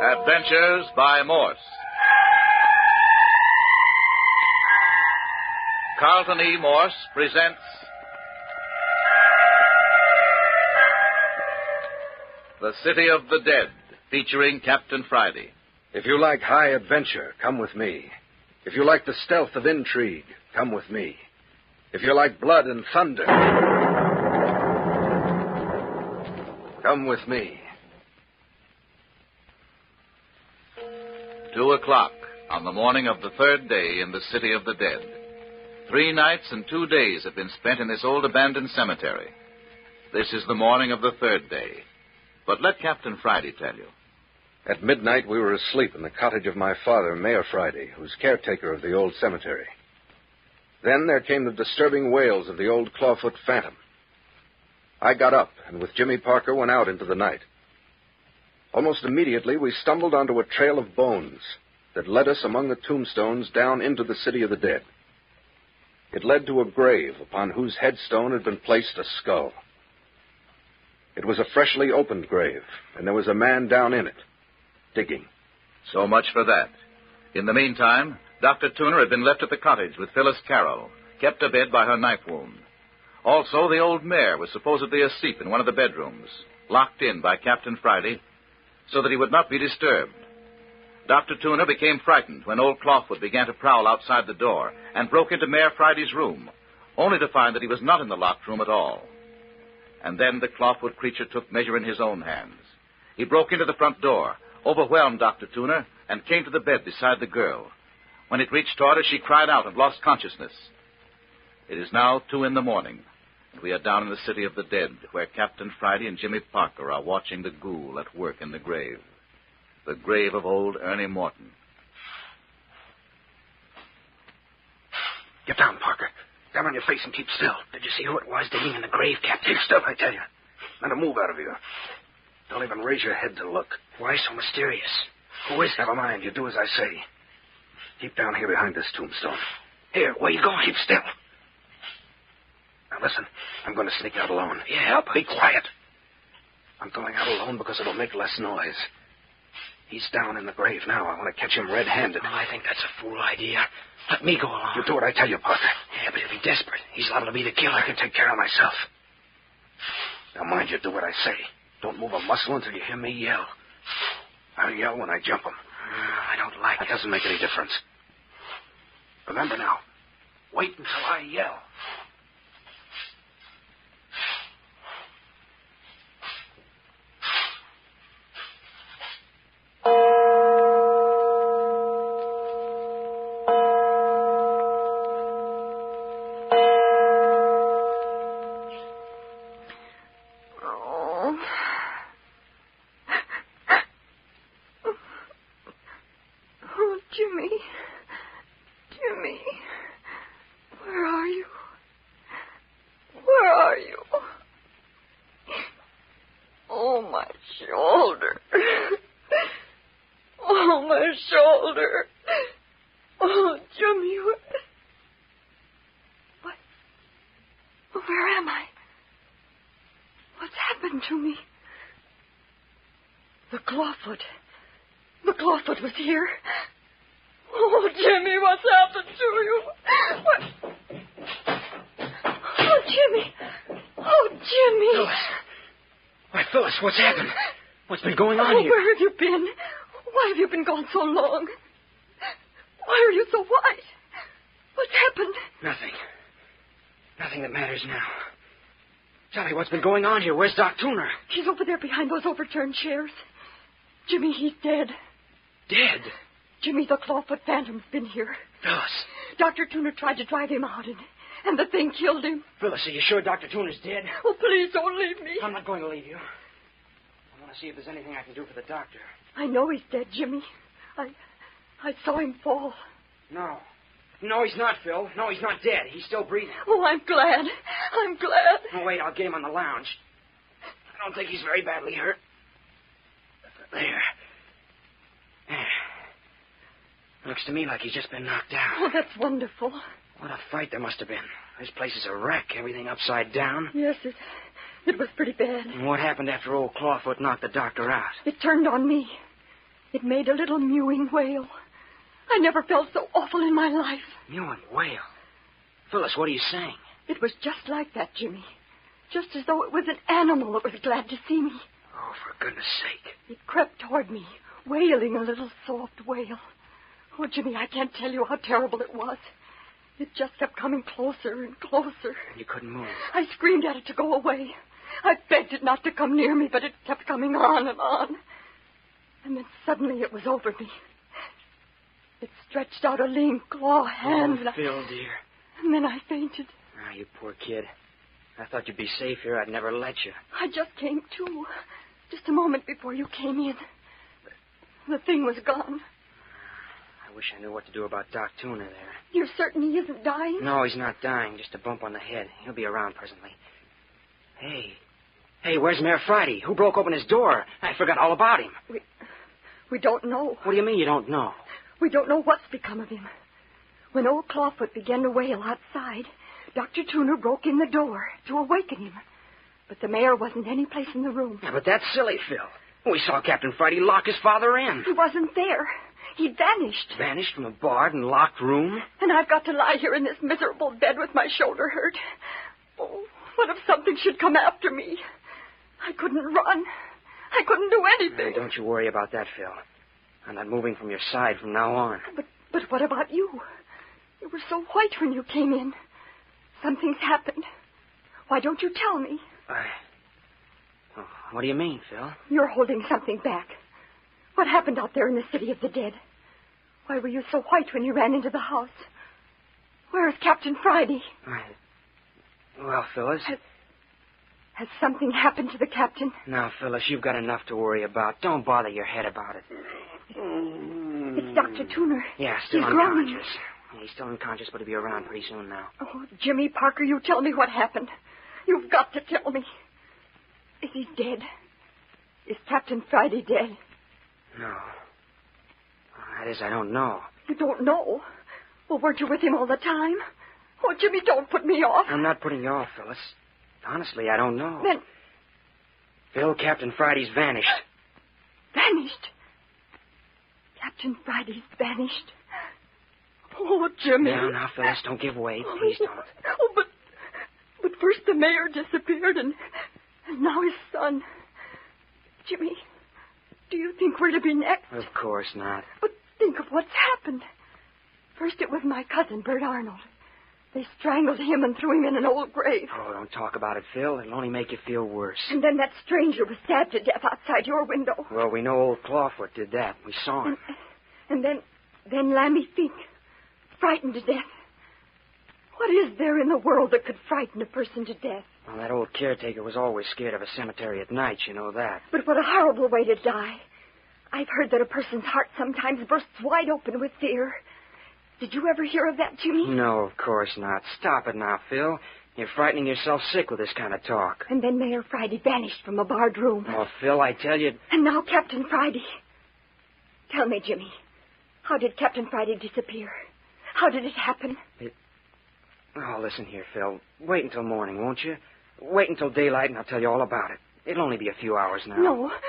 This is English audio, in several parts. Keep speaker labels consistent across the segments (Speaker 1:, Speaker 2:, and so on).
Speaker 1: Adventures by Morse. Carlton E. Morse presents The City of the Dead, featuring Captain Friday.
Speaker 2: If you like high adventure, come with me. If you like the stealth of intrigue, come with me. If you like blood and thunder, come with me.
Speaker 1: 2 o'clock on the morning of the third day in the City of the Dead. 3 nights and 2 days have been spent in this old abandoned cemetery. This is the morning of the third day. But let Captain Friday tell you.
Speaker 2: At midnight, we were asleep in the cottage of my father, Mayor Friday, who's caretaker of the old cemetery. Then there came the disturbing wails of the old clawfoot phantom. I got up, and with Jimmy Parker went out into the night. Almost immediately, we stumbled onto a trail of bones that led us among the tombstones down into the City of the Dead. It led to a grave upon whose headstone had been placed a skull. It was a freshly opened grave, and there was a man down in it, digging.
Speaker 1: So much for that. In the meantime, Dr. Tooner had been left at the cottage with Phyllis Carroll, kept abed by her knife wound. Also, the old mare was supposedly asleep in one of the bedrooms, locked in by Captain Friday, so that he would not be disturbed. Dr. Tooner became frightened when old Clawfoot began to prowl outside the door and broke into Mayor Friday's room, only to find that he was not in the locked room at all. And then the Clawfoot creature took measure in his own hands. He broke into the front door, overwhelmed Dr. Tooner, and came to the bed beside the girl. When it reached toward her, she cried out and lost consciousness. It is now 2 a.m, and we are down in the City of the Dead, where Captain Friday and Jimmy Parker are watching the ghoul at work in the grave of old Ernie Morton.
Speaker 3: Get down, Parker. Down on your face and keep still. Did you see who it was digging in the grave, Captain? Keep still, I tell you. Not a move out of you. Don't even raise your head to look. Why so mysterious? Who is it? Never mind. You do as I say. Keep down here behind this tombstone. Here, where you going? Keep still. Now, listen. I'm going to sneak out alone. Yeah, but... Be quiet. I'm going out alone because it'll make less noise. He's down in the grave now. I want to catch him red-handed.
Speaker 4: Oh, I think that's a fool idea. Let me go along.
Speaker 3: You do what I tell you, Parker.
Speaker 4: Yeah, but he'll be desperate. He's liable to be the killer.
Speaker 3: I can take care of myself. Now, mind you, do what I say. Don't move a muscle until you hear me yell. I'll yell when I jump him.
Speaker 4: I don't like it.
Speaker 3: That doesn't make any difference. Remember now, wait until I yell.
Speaker 5: Jimmy, where are you? Where are you? Oh, my shoulder. Oh, my shoulder. Oh, Jimmy, what? Where am I? What's happened to me? The clawfoot. The clawfoot was here. Oh, Jimmy, what's happened to you? What? Oh, Jimmy. Oh, Jimmy.
Speaker 4: Phyllis. Why, Phyllis, what's happened? What's been going on here?
Speaker 5: Where have you been? Why have you been gone so long? Why are you so white? What's happened?
Speaker 4: Nothing. Nothing that matters now. Tell me, what's been going on here? Where's Doc Tooner?
Speaker 5: He's over there behind those overturned chairs. Jimmy, he's dead.
Speaker 4: Dead?
Speaker 5: Jimmy, the clawfoot phantom's been here.
Speaker 4: Phyllis.
Speaker 5: Dr. Tooner tried to drive him out, and the thing killed him.
Speaker 4: Phyllis, are you sure Dr. Tooner's dead?
Speaker 5: Oh, please don't leave me.
Speaker 4: I'm not going to leave you. I want to see if there's anything I can do for the doctor.
Speaker 5: I know he's dead, Jimmy. I saw him fall.
Speaker 4: No. No, he's not, Phil. No, he's not dead. He's still breathing.
Speaker 5: Oh, I'm glad. I'm glad.
Speaker 4: Oh, wait, I'll get him on the lounge. I don't think he's very badly hurt. There. Looks to me like he's just been knocked out.
Speaker 5: Oh, that's wonderful.
Speaker 4: What a fight there must have been. This place is a wreck. Everything upside down.
Speaker 5: Yes, it was pretty bad.
Speaker 4: And what happened after old Clawfoot knocked the doctor out?
Speaker 5: It turned on me. It made a little mewing wail. I never felt so awful in my life.
Speaker 4: Mewing wail. Phyllis, what are you saying?
Speaker 5: It was just like that, Jimmy. Just as though it was an animal that was glad to see me.
Speaker 4: Oh, for goodness sake.
Speaker 5: It crept toward me, wailing a little soft wail. Oh, Jimmy, I can't tell you how terrible it was. It just kept coming closer and closer.
Speaker 4: And you couldn't move.
Speaker 5: I screamed at it to go away. I begged it not to come near me, but it kept coming on and on. And then suddenly it was over me. It stretched out a lean claw hand.
Speaker 4: Oh, Phil, dear.
Speaker 5: And then I fainted.
Speaker 4: Ah, you poor kid. I thought you'd be safe here. I'd never let you.
Speaker 5: I just came to. Just a moment before you came in. The thing was gone.
Speaker 4: I wish I knew what to do about Doc Tooner there.
Speaker 5: You're certain he isn't dying?
Speaker 4: No, he's not dying. Just a bump on the head. He'll be around presently. Hey, where's Mayor Friday? Who broke open his door? I forgot all about him.
Speaker 5: We don't know.
Speaker 4: What do you mean you don't know?
Speaker 5: We don't know what's become of him. When old Clawfoot began to wail outside, Dr. Tooner broke in the door to awaken him. But the mayor wasn't any place in the room.
Speaker 4: Yeah, but that's silly, Phil. We saw Captain Friday lock his father in.
Speaker 5: He wasn't there. He'd vanished.
Speaker 4: Vanished from a barred and locked room?
Speaker 5: And I've got to lie here in this miserable bed with my shoulder hurt. Oh, what if something should come after me? I couldn't run. I couldn't do anything.
Speaker 4: Don't you worry about that, Phil. I'm not moving from your side from now on.
Speaker 5: But what about you? You were so white when you came in. Something's happened. Why don't you tell me?
Speaker 4: Oh, what do you mean, Phil?
Speaker 5: You're holding something back. What happened out there in the city of the dead? Why were you so white when you ran into the house? Where is Captain Friday?
Speaker 4: Well, Phyllis...
Speaker 5: Has something happened to the captain?
Speaker 4: Now, Phyllis, you've got enough to worry about. Don't bother your head about it.
Speaker 5: It's Dr. Tooner.
Speaker 4: Yeah, still
Speaker 5: He's
Speaker 4: unconscious.
Speaker 5: groaning.
Speaker 4: He's still unconscious, but he'll be around pretty soon now.
Speaker 5: Oh, Jimmy Parker, you tell me what happened. You've got to tell me. Is he dead? Is Captain Friday dead?
Speaker 4: No. That is, I don't know.
Speaker 5: You don't know? Well, weren't you with him all the time? Oh, Jimmy, don't put me off.
Speaker 4: I'm not putting you off, Phyllis. Honestly, I don't know.
Speaker 5: Then...
Speaker 4: Phil, Captain Friday's vanished.
Speaker 5: Vanished? Captain Friday's vanished. Oh, Jimmy.
Speaker 4: Now, Phyllis, don't give way. Please don't.
Speaker 5: Oh, but first the mayor disappeared, and now his son. Jimmy, do you think we're to be next?
Speaker 4: Of course not.
Speaker 5: But think of what's happened. First it was my cousin, Bert Arnold. They strangled him and threw him in an old grave.
Speaker 4: Oh, don't talk about it, Phil. It'll only make you feel worse.
Speaker 5: And then that stranger was stabbed to death outside your window.
Speaker 4: Well, we know old Clawfoot did that. We saw him.
Speaker 5: And then Lammy Fink, frightened to death. What is there in the world that could frighten a person to death?
Speaker 4: Well, that old caretaker was always scared of a cemetery at night, you know that.
Speaker 5: But what a horrible way to die. I've heard that a person's heart sometimes bursts wide open with fear. Did you ever hear of that, Jimmy?
Speaker 4: No, of course not. Stop it now, Phil. You're frightening yourself sick with this kind of talk.
Speaker 5: And then Mayor Friday vanished from a barred room.
Speaker 4: Oh, Phil, I tell you...
Speaker 5: And now Captain Friday. Tell me, Jimmy, how did Captain Friday disappear? How did it happen?
Speaker 4: Oh, listen here, Phil. Wait until morning, won't you? Wait until daylight and I'll tell you all about it. It'll only be a few hours now.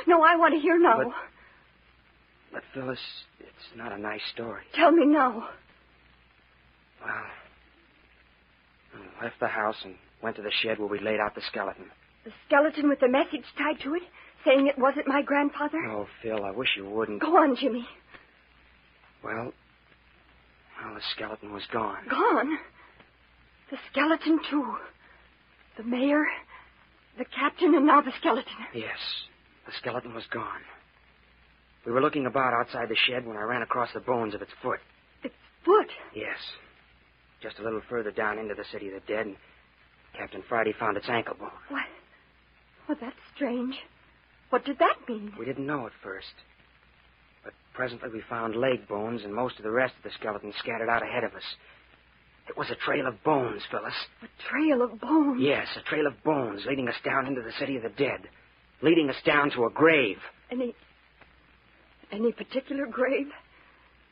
Speaker 5: No, I want to hear now.
Speaker 4: But Phyllis, it's not a nice story.
Speaker 5: Tell me now.
Speaker 4: Well, I left the house and went to the shed where we laid out the skeleton.
Speaker 5: The skeleton with the message tied to it, saying it wasn't my grandfather?
Speaker 4: Oh, Phil, I wish you wouldn't.
Speaker 5: Go on, Jimmy.
Speaker 4: Well, the skeleton was gone.
Speaker 5: Gone? The skeleton, too. The mayor, the captain, and now the skeleton.
Speaker 4: Yes, the skeleton was gone. We were looking about outside the shed when I ran across the bones of its foot.
Speaker 5: Its foot?
Speaker 4: Yes. Just a little further down into the city of the dead, and Captain Friday found its ankle bone.
Speaker 5: What? Well, that's strange. What did that mean?
Speaker 4: We didn't know at first. But presently we found leg bones and most of the rest of the skeleton scattered out ahead of us. It was a trail of bones, Phyllis.
Speaker 5: A trail of bones?
Speaker 4: Yes, a trail of bones leading us down into the city of the dead. Leading us down to a grave.
Speaker 5: Any particular grave?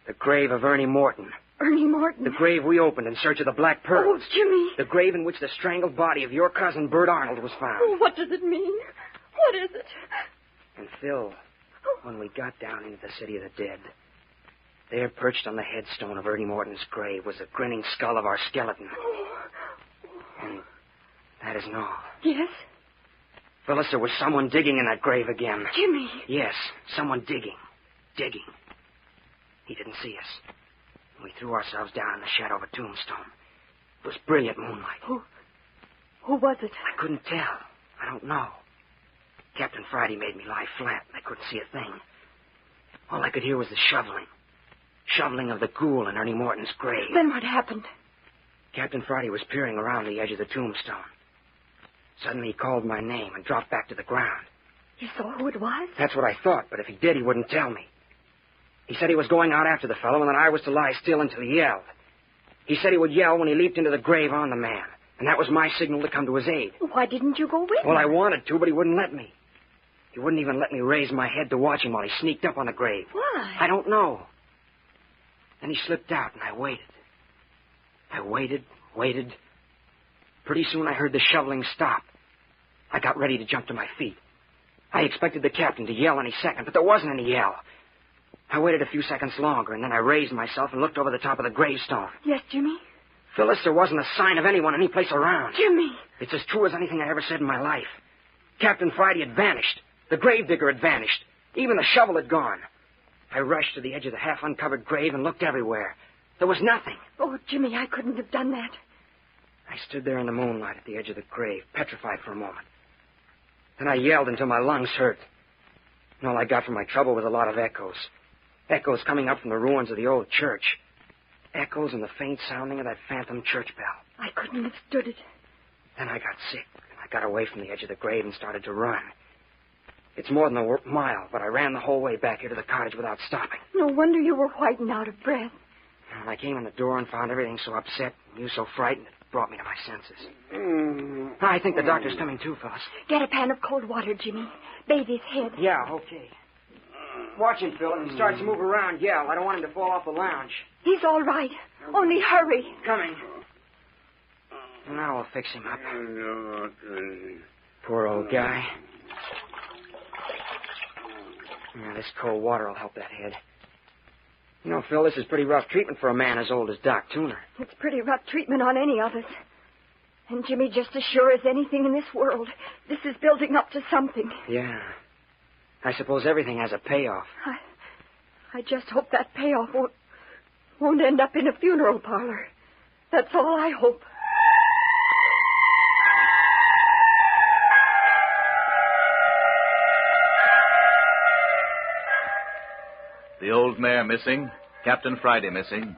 Speaker 4: The grave of Ernie Morton.
Speaker 5: Ernie Morton?
Speaker 4: The grave we opened in search of the Black Pearls.
Speaker 5: Oh, Jimmy.
Speaker 4: The grave in which the strangled body of your cousin, Bert Arnold, was found.
Speaker 5: Oh, what does it mean? What is it?
Speaker 4: And Phil, When we got down into the city of the dead, there, perched on the headstone of Ernie Morton's grave, was the grinning skull of our skeleton. And that isn't all.
Speaker 5: Yes?
Speaker 4: Phyllis, there was someone digging in that grave again.
Speaker 5: Jimmy.
Speaker 4: Yes, someone digging. Digging. He didn't see us. We threw ourselves down in the shadow of a tombstone. It was brilliant moonlight.
Speaker 5: Who was it?
Speaker 4: I couldn't tell. I don't know. Captain Friday made me lie flat, and I couldn't see a thing. All I could hear was the shoveling. Shoveling of the ghoul in Ernie Morton's grave.
Speaker 5: Then what happened?
Speaker 4: Captain Friday was peering around the edge of the tombstone. Suddenly he called my name and dropped back to the ground.
Speaker 5: You saw who it was?
Speaker 4: That's what I thought, but if he did, he wouldn't tell me. He said he was going out after the fellow, and that I was to lie still until he yelled. He said he would yell when he leaped into the grave on the man, and that was my signal to come to his aid.
Speaker 5: Why didn't you go with him?
Speaker 4: Well, I wanted to, but he wouldn't let me. He wouldn't even let me raise my head to watch him while he sneaked up on the grave.
Speaker 5: Why?
Speaker 4: I don't know. Then he slipped out, and I waited. I waited. Pretty soon I heard the shoveling stop. I got ready to jump to my feet. I expected the captain to yell any second, but there wasn't any yell. I waited a few seconds longer, and then I raised myself and looked over the top of the gravestone.
Speaker 5: Yes, Jimmy?
Speaker 4: Phyllis, there wasn't a sign of anyone any place around.
Speaker 5: Jimmy!
Speaker 4: It's as true as anything I ever said in my life. Captain Friday had vanished. The gravedigger had vanished. Even the shovel had gone. I rushed to the edge of the half-uncovered grave and looked everywhere. There was nothing.
Speaker 5: Oh, Jimmy, I couldn't have done that.
Speaker 4: I stood there in the moonlight at the edge of the grave, petrified for a moment. Then I yelled until my lungs hurt. And all I got for my trouble was a lot of echoes. Echoes coming up from the ruins of the old church. Echoes and the faint sounding of that phantom church bell.
Speaker 5: I couldn't have stood it.
Speaker 4: Then I got sick, and I got away from the edge of the grave and started to run. It's more than a mile, but I ran the whole way back here to the cottage without stopping.
Speaker 5: No wonder you were white and out of breath.
Speaker 4: And I came in the door and found everything so upset and you so frightened, it brought me to my senses. I think the doctor's coming too, Phyllis.
Speaker 5: Get a pan of cold water, Jimmy. Bathe his head.
Speaker 4: Yeah, okay. Watch him, Phil. If he starts to move around, yell. I don't want him to fall off the lounge.
Speaker 5: He's all right. Only hurry.
Speaker 4: Coming. Now we'll fix him up. Poor old guy. Yeah, this cold water will help that head. You know, Phil, this is pretty rough treatment for a man as old as Doc Tuner.
Speaker 5: It's pretty rough treatment on any of us. And, Jimmy, just as sure as anything in this world, this is building up to something.
Speaker 4: Yeah. I suppose everything has a payoff.
Speaker 5: I just hope that payoff won't end up in a funeral parlor. That's all I hope.
Speaker 1: The old mare missing, Captain Friday missing.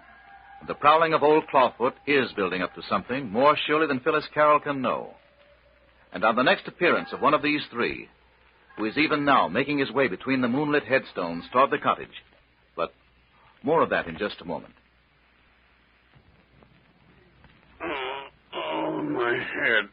Speaker 1: The prowling of old Clawfoot is building up to something more surely than Phyllis Carroll can know. And on the next appearance of one of these three, who is even now making his way between the moonlit headstones toward the cottage. But more of that in just a moment.
Speaker 6: Oh, my head.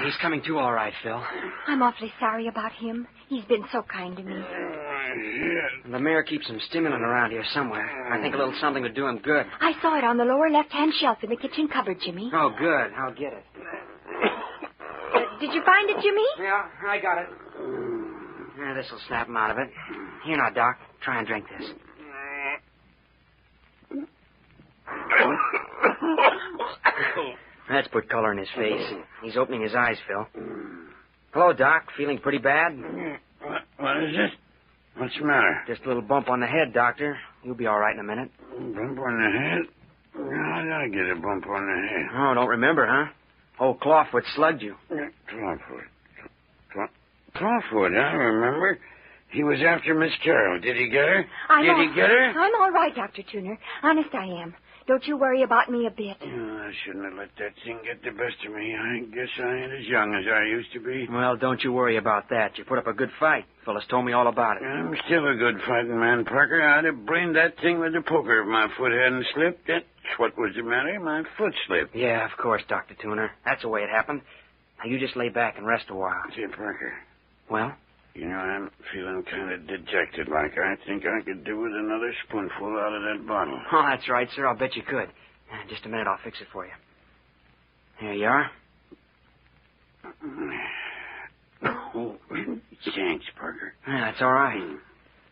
Speaker 4: He's coming to all right, Phil.
Speaker 5: I'm awfully sorry about him. He's been so kind to me.
Speaker 6: My head.
Speaker 4: The mayor keeps some stimulant around here somewhere. I think a little something would do him good.
Speaker 5: I saw it on the lower left-hand shelf in the kitchen cupboard, Jimmy.
Speaker 4: Oh, good. I'll get it.
Speaker 5: Did you find it, Jimmy?
Speaker 4: Yeah, I got it. Yeah, this'll snap him out of it. Here now, Doc. Try and drink this. That's put color in his face. He's opening his eyes, Phil. Hello, Doc. Feeling pretty bad?
Speaker 6: What is it? What's the matter?
Speaker 4: Just a little bump on the head, Doctor. You'll be all right in a minute.
Speaker 6: Bump on the head? How did I get a bump on the head?
Speaker 4: Oh, don't remember, huh? Old Clawfoot slugged you.
Speaker 6: Clawfoot. Clawfoot, I remember. He was after Miss Carroll. Did he get her? Did he get her?
Speaker 5: I'm all right, Dr. Tuner. Honest, I am. Don't you worry about me a bit.
Speaker 6: I shouldn't have let that thing get the best of me. I guess I ain't as young as I used to be.
Speaker 4: Well, don't you worry about that. You put up a good fight. Phyllis told me all about it.
Speaker 6: I'm still a good fighting man, Parker. I'd have brained that thing with a poker if my foot hadn't slipped. That's what was the matter. My foot slipped.
Speaker 4: Yeah, of course, Dr. Tuner. That's the way it happened. Now, you just lay back and rest a while.
Speaker 6: Say, Parker.
Speaker 4: Well?
Speaker 6: You know, I'm feeling kind of dejected like. I think I could do with another spoonful out of that bottle.
Speaker 4: Oh, that's right, sir. I'll bet you could. In just a minute, I'll fix it for you. Here you are.
Speaker 6: Oh, thanks, Parker.
Speaker 4: Yeah, that's all right.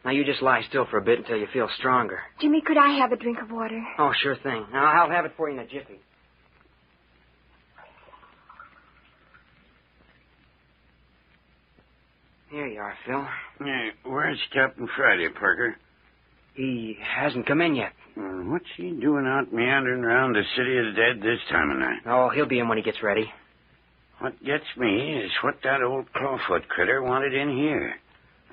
Speaker 4: Now, you just lie still for a bit until you feel stronger.
Speaker 5: Jimmy, could I have a drink of water?
Speaker 4: Oh, sure thing. Now, I'll have it for you in a jiffy. Here you are, Phil.
Speaker 6: Hey, where's Captain Friday, Parker?
Speaker 4: He hasn't come in yet.
Speaker 6: What's he doing out meandering around the city of the dead this time of night?
Speaker 4: Oh, he'll be in when he gets ready.
Speaker 6: What gets me is what that old clawfoot critter wanted in here.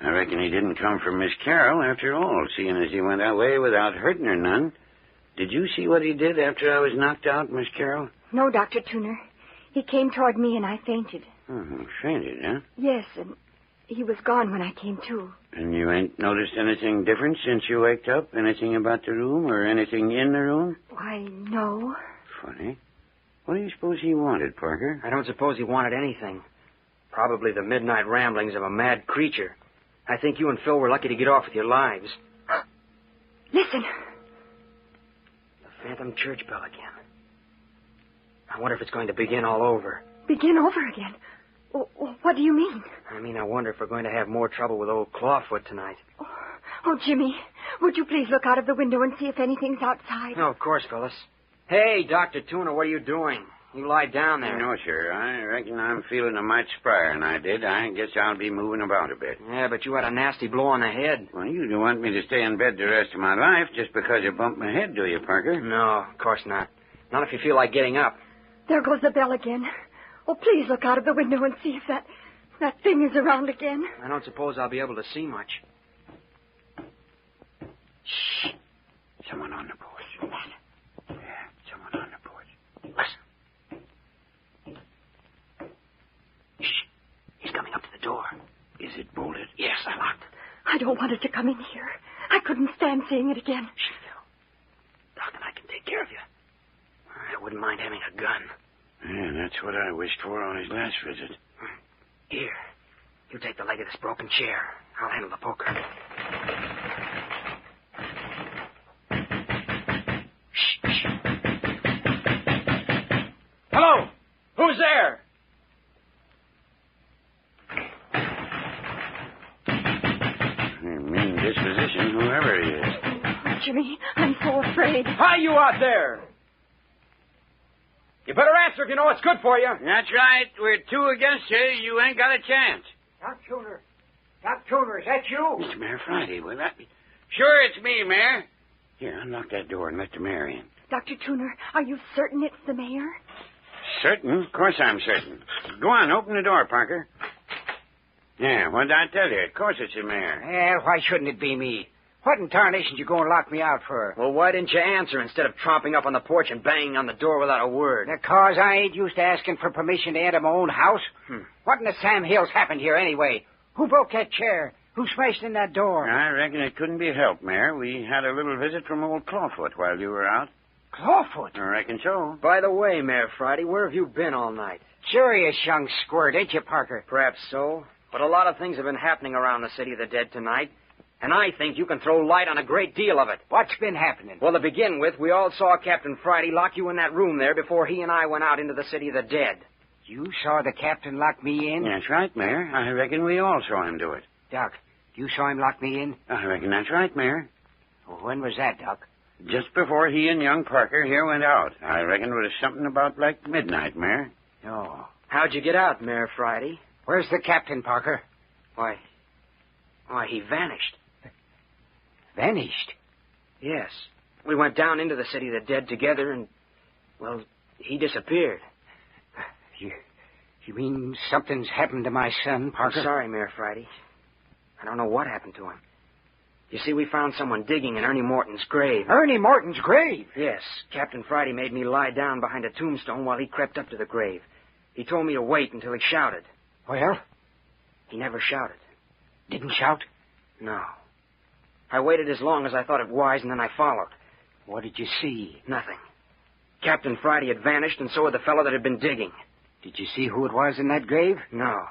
Speaker 6: I reckon he didn't come for Miss Carroll after all, seeing as he went away without hurting her none. Did you see what he did after I was knocked out, Miss Carroll?
Speaker 5: No, Dr. Tuner. He came toward me and I fainted.
Speaker 6: Oh, fainted, huh?
Speaker 5: Yes, and he was gone when I came to.
Speaker 6: And you ain't noticed anything different since you waked up? Anything about the room or anything in the room?
Speaker 5: Why, no.
Speaker 6: Funny. What do you suppose he wanted, Parker?
Speaker 4: I don't suppose he wanted anything. Probably the midnight ramblings of a mad creature. I think you and Phil were lucky to get off with your lives.
Speaker 5: Listen.
Speaker 4: The phantom church bell again. I wonder if it's going to begin all over.
Speaker 5: Begin over again? What do you mean?
Speaker 4: I mean, I wonder if we're going to have more trouble with old Clawfoot tonight.
Speaker 5: Oh, Jimmy, would you please look out of the window and see if anything's outside?
Speaker 4: Oh, of course, Phyllis. Hey, Dr. Tuner, what are you doing? You lie down there.
Speaker 6: No, sir. I reckon I'm feeling a mite sprier than I did. I guess I'll be moving about a bit.
Speaker 4: Yeah, but you had a nasty blow on the head.
Speaker 6: Well, you don't want me to stay in bed the rest of my life just because you bumped my head, do you, Parker?
Speaker 4: No, of course not. Not if you feel like getting up.
Speaker 5: There goes the bell again. Oh, please look out of the window and see if that thing is around again.
Speaker 4: I don't suppose I'll be able to see much.
Speaker 6: Shh. Someone on the porch. Yeah, someone on the porch.
Speaker 4: Listen. Shh. He's coming up to the door.
Speaker 6: Is it bolted?
Speaker 4: Yes, I locked it.
Speaker 5: I don't want it to come in here. I couldn't stand seeing it again.
Speaker 4: Shh, Phil. Doc and I can take care of you. I wouldn't mind having a gun.
Speaker 6: Yeah, that's what I wished for on his last visit.
Speaker 4: Here. You take the leg of this broken chair. I'll handle the poker. Shh, shh. Hello? Who's there?
Speaker 6: Mean disposition, whoever he is.
Speaker 5: Oh, Jimmy, I'm so afraid.
Speaker 4: Hi, you out there. You better answer if you know what's good for you.
Speaker 6: That's right. We're two against you. You ain't got a chance.
Speaker 3: Doc Tuner. Doc Tuner, is that you?
Speaker 6: Mr. Mayor Friday, will that be? Sure, it's me, Mayor. Here, unlock that door and let the mayor in.
Speaker 5: Dr. Tuner, are you certain it's the mayor?
Speaker 6: Certain? Of course I'm certain. Go on, open the door, Parker. Yeah, what did I tell you? Of course it's the mayor.
Speaker 3: Well, why shouldn't it be me? What in tarnation you go and lock me out for?
Speaker 4: Well, why didn't you answer instead of tromping up on the porch and banging on the door without a word?
Speaker 3: Because I ain't used to asking for permission to enter my own house. What in the Sam Hills happened here anyway? Who broke that chair? Who smashed in that door?
Speaker 6: I reckon it couldn't be helped, Mayor. We had a little visit from old Clawfoot while you were out.
Speaker 3: Clawfoot?
Speaker 6: I reckon so.
Speaker 4: By the way, Mayor Friday, where have you been all night?
Speaker 3: Curious young squirt, ain't you, Parker?
Speaker 4: Perhaps so, but a lot of things have been happening around the city of the dead tonight, and I think you can throw light on a great deal of it.
Speaker 3: What's been happening?
Speaker 4: Well, to begin with, we all saw Captain Friday lock you in that room there before he and I went out into the city of the dead.
Speaker 3: You saw the captain lock me in?
Speaker 6: That's right, Mayor. I reckon we all saw him do it.
Speaker 3: Doc, you saw him lock me in?
Speaker 6: I reckon that's right, Mayor.
Speaker 3: Well, when was that, Doc?
Speaker 6: Just before he and young Parker here went out. I reckon it was something about like midnight, Mayor.
Speaker 3: Oh.
Speaker 4: How'd you get out, Mayor Friday?
Speaker 3: Where's the captain, Parker?
Speaker 4: Why, he vanished.
Speaker 3: Vanished?
Speaker 4: Yes. We went down into the city of the dead together and, well, he disappeared.
Speaker 3: You mean something's happened to my son, Parker?
Speaker 4: I'm sorry, Mayor Friday. I don't know what happened to him. You see, we found someone digging in Ernie Morton's grave.
Speaker 3: Ernie Morton's grave?
Speaker 4: Yes. Captain Friday made me lie down behind a tombstone while he crept up to the grave. He told me to wait until he shouted.
Speaker 3: Well?
Speaker 4: He never shouted.
Speaker 3: Didn't shout?
Speaker 4: No. I waited as long as I thought it wise, and then I followed.
Speaker 3: What did you see?
Speaker 4: Nothing. Captain Friday had vanished, and so had the fellow that had been digging.
Speaker 3: Did you see who it was in that grave?
Speaker 4: No.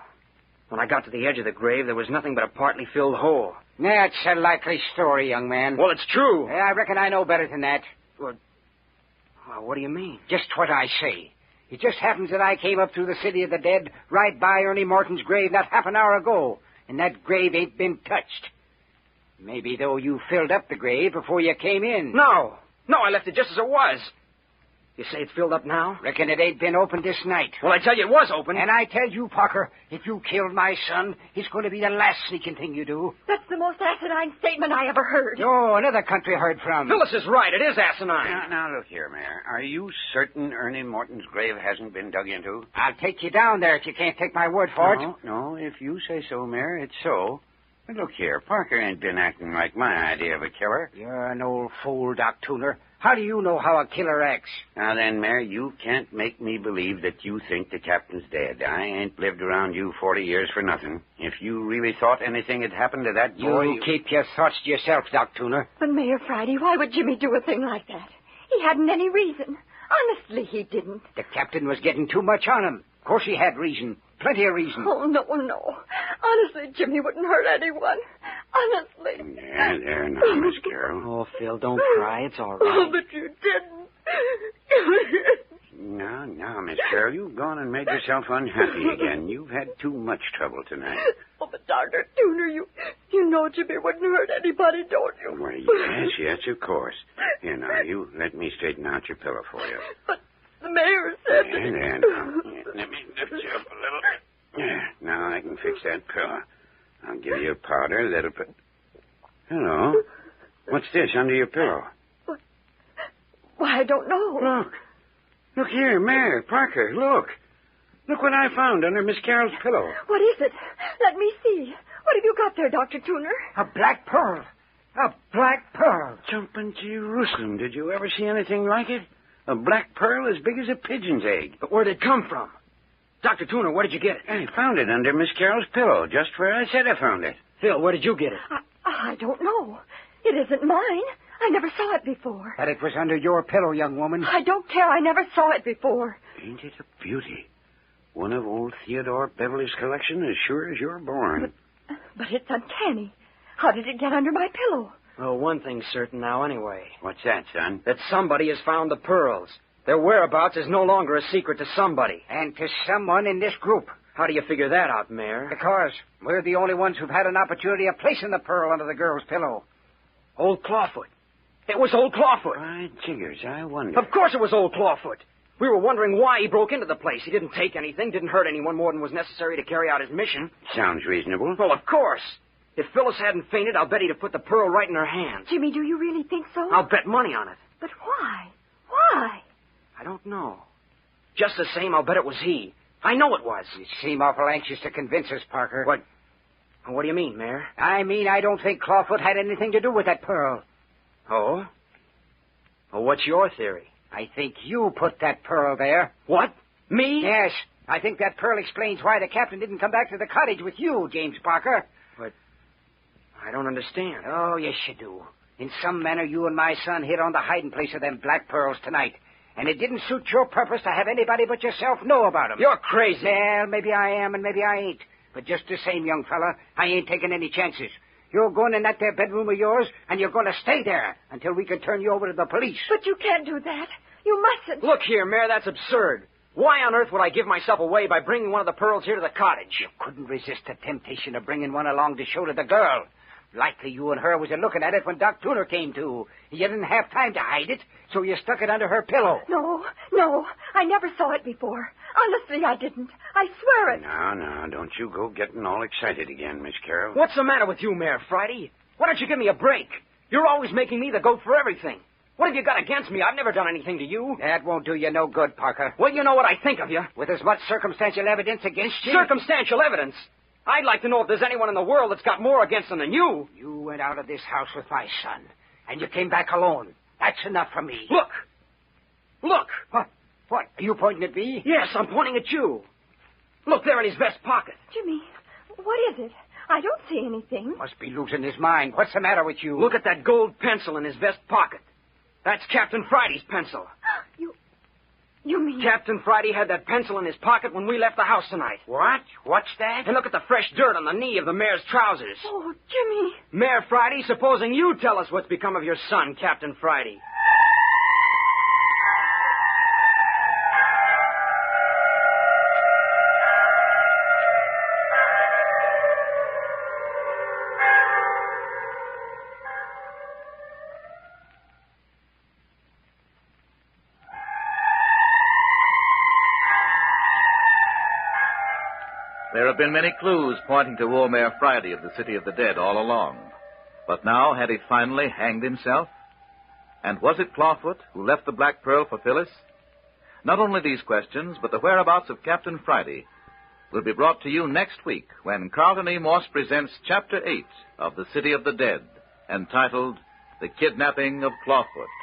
Speaker 4: When I got to the edge of the grave, there was nothing but a partly filled hole.
Speaker 3: That's a likely story, young man.
Speaker 4: Well, it's true.
Speaker 3: I reckon I know better than that.
Speaker 4: Well, what do you mean?
Speaker 3: Just what I say. It just happens that I came up through the city of the dead right by Ernie Morton's grave not half an hour ago, and that grave ain't been touched.
Speaker 7: Maybe, though, you filled up the grave before you came in.
Speaker 4: No, I left it just as it was. You say it's filled up now?
Speaker 7: Reckon it ain't been opened this night.
Speaker 4: Well, I tell you it was open.
Speaker 7: And I tell you, Parker, if you killed my son, it's going to be the last sneaking thing you do.
Speaker 5: That's the most asinine statement I ever heard.
Speaker 7: Oh, another country heard from.
Speaker 4: Phyllis is right. It is asinine.
Speaker 6: Now, look here, Mayor. Are you certain Ernie Morton's grave hasn't been dug into?
Speaker 7: I'll take you down there if you can't take my word for it.
Speaker 6: No, if you say so, Mayor, it's so. But look here, Parker ain't been acting like my idea of a killer.
Speaker 7: You're an old fool, Doc Tuner. How do you know how a killer acts?
Speaker 6: Now then, Mayor, you can't make me believe that you think the captain's dead. I ain't lived around you 40 years for nothing. If you really thought anything had happened to that boy...
Speaker 7: You keep your thoughts to yourself, Doc Tuner.
Speaker 5: But Mayor Friday, why would Jimmy do a thing like that? He hadn't any reason. Honestly, he didn't.
Speaker 7: The captain was getting too much on him. Of course he had reason. Plenty of reason.
Speaker 5: Oh, no. Honestly, Jimmy wouldn't hurt anyone. Honestly.
Speaker 6: There now, Miss Carroll.
Speaker 4: Oh, Phil, don't cry. It's all right.
Speaker 5: Oh, but you didn't.
Speaker 6: Now, Miss Carroll, you've gone and made yourself unhappy again. You've had too much trouble tonight.
Speaker 5: Oh, but Dr. Tuner, you know Jimmy wouldn't hurt anybody, don't you?
Speaker 6: Well, yes, of course. Here, now, you let me straighten out your pillow for you.
Speaker 5: But the mayor said...
Speaker 6: There, now. Let me lift you up a little. There, now I can fix that pillow. I'll give you a powder that'll put... Hello. What's this under your pillow?
Speaker 5: Why, I don't know.
Speaker 6: Look here, Mayor, Parker, look. Look what I found under Miss Carroll's pillow.
Speaker 5: What is it? Let me see. What have you got there, Dr. Tuner?
Speaker 7: A black pearl. A black pearl.
Speaker 6: Jumping Jerusalem. Did you ever see anything like it? A black pearl as big as a pigeon's egg.
Speaker 4: But where'd it come from? Dr. Tuner, where did you get it?
Speaker 6: I found it under Miss Carroll's pillow, just where I said I found it.
Speaker 4: Phil, where did you get it?
Speaker 5: I don't know. It isn't mine. I never saw it before.
Speaker 7: But it was under your pillow, young woman.
Speaker 5: I don't care. I never saw it before.
Speaker 6: Ain't it a beauty? One of old Theodore Beverly's collection, as sure as you're born.
Speaker 5: But it's uncanny. How did it get under my pillow?
Speaker 4: Well, one thing's certain now anyway.
Speaker 6: What's that, son?
Speaker 4: That somebody has found the pearls. Their whereabouts is no longer a secret to somebody.
Speaker 7: And to someone in this group.
Speaker 4: How do you figure that out, Mayor?
Speaker 7: Because we're the only ones who've had an opportunity of placing the pearl under the girl's pillow.
Speaker 4: Old Clawfoot. It was old Clawfoot.
Speaker 6: By jiggers, I wonder.
Speaker 4: Of course it was old Clawfoot. We were wondering why he broke into the place. He didn't take anything, didn't hurt anyone more than was necessary to carry out his mission.
Speaker 6: Sounds reasonable.
Speaker 4: Well, of course. If Phyllis hadn't fainted, I'll bet he'd have put the pearl right in her hands.
Speaker 5: Jimmy, do you really think so?
Speaker 4: I'll bet money on it.
Speaker 5: But why? Why?
Speaker 4: I don't know. Just the same, I'll bet it was he. I know it was.
Speaker 7: You seem awful anxious to convince us, Parker.
Speaker 4: What do you mean, Mayor?
Speaker 7: I mean, I don't think Clawfoot had anything to do with that pearl.
Speaker 4: Oh? Well, what's your theory?
Speaker 7: I think you put that pearl there.
Speaker 4: What? Me?
Speaker 7: Yes. I think that pearl explains why the captain didn't come back to the cottage with you, James Parker.
Speaker 4: But I don't understand.
Speaker 7: Oh, yes, you do. In some manner, you and my son hit on the hiding place of them black pearls tonight. And it didn't suit your purpose to have anybody but yourself know about them.
Speaker 4: You're crazy.
Speaker 7: Well, maybe I am and maybe I ain't. But just the same, young fella, I ain't taking any chances. You're going in that there bedroom of yours, and you're going to stay there until we can turn you over to the police.
Speaker 5: But you can't do that. You mustn't.
Speaker 4: Look here, Mayor, that's absurd. Why on earth would I give myself away by bringing one of the pearls here to the cottage?
Speaker 7: You couldn't resist the temptation of bringing one along to show to the girl. Likely you and her was looking at it when Doc Tuner came to. You didn't have time to hide it, so you stuck it under her pillow.
Speaker 5: No. I never saw it before. Honestly, I didn't. I swear it.
Speaker 6: Now, don't you go getting all excited again, Miss Carroll.
Speaker 4: What's the matter with you, Mayor Friday? Why don't you give me a break? You're always making me the goat for everything. What have you got against me? I've never done anything to you.
Speaker 7: That won't do you no good, Parker.
Speaker 4: Well, you know what I think of you.
Speaker 7: With as much circumstantial evidence against you...
Speaker 4: Circumstantial evidence? I'd like to know if there's anyone in the world that's got more against them than you.
Speaker 7: You went out of this house with my son, and you came back alone. That's enough for me.
Speaker 4: Look!
Speaker 7: What? Are you pointing at me?
Speaker 4: Yes, I'm pointing at you. Look there in his vest pocket.
Speaker 5: Jimmy, what is it? I don't see anything.
Speaker 7: Must be losing his mind. What's the matter with you?
Speaker 4: Look at that gold pencil in his vest pocket. That's Captain Friday's pencil.
Speaker 5: You mean...
Speaker 4: Captain Friday had that pencil in his pocket when we left the house tonight.
Speaker 7: What? What's that?
Speaker 4: And look at the fresh dirt on the knee of the mayor's trousers.
Speaker 5: Oh, Jimmy.
Speaker 4: Mayor Friday, supposing you tell us what's become of your son, Captain Friday.
Speaker 1: There have been many clues pointing to old Mayor Friday of the City of the Dead all along. But now, had he finally hanged himself? And was it Clawfoot who left the Black Pearl for Phyllis? Not only these questions, but the whereabouts of Captain Friday will be brought to you next week when Carlton E. Morse presents Chapter 8 of The City of the Dead, entitled The Kidnapping of Clawfoot.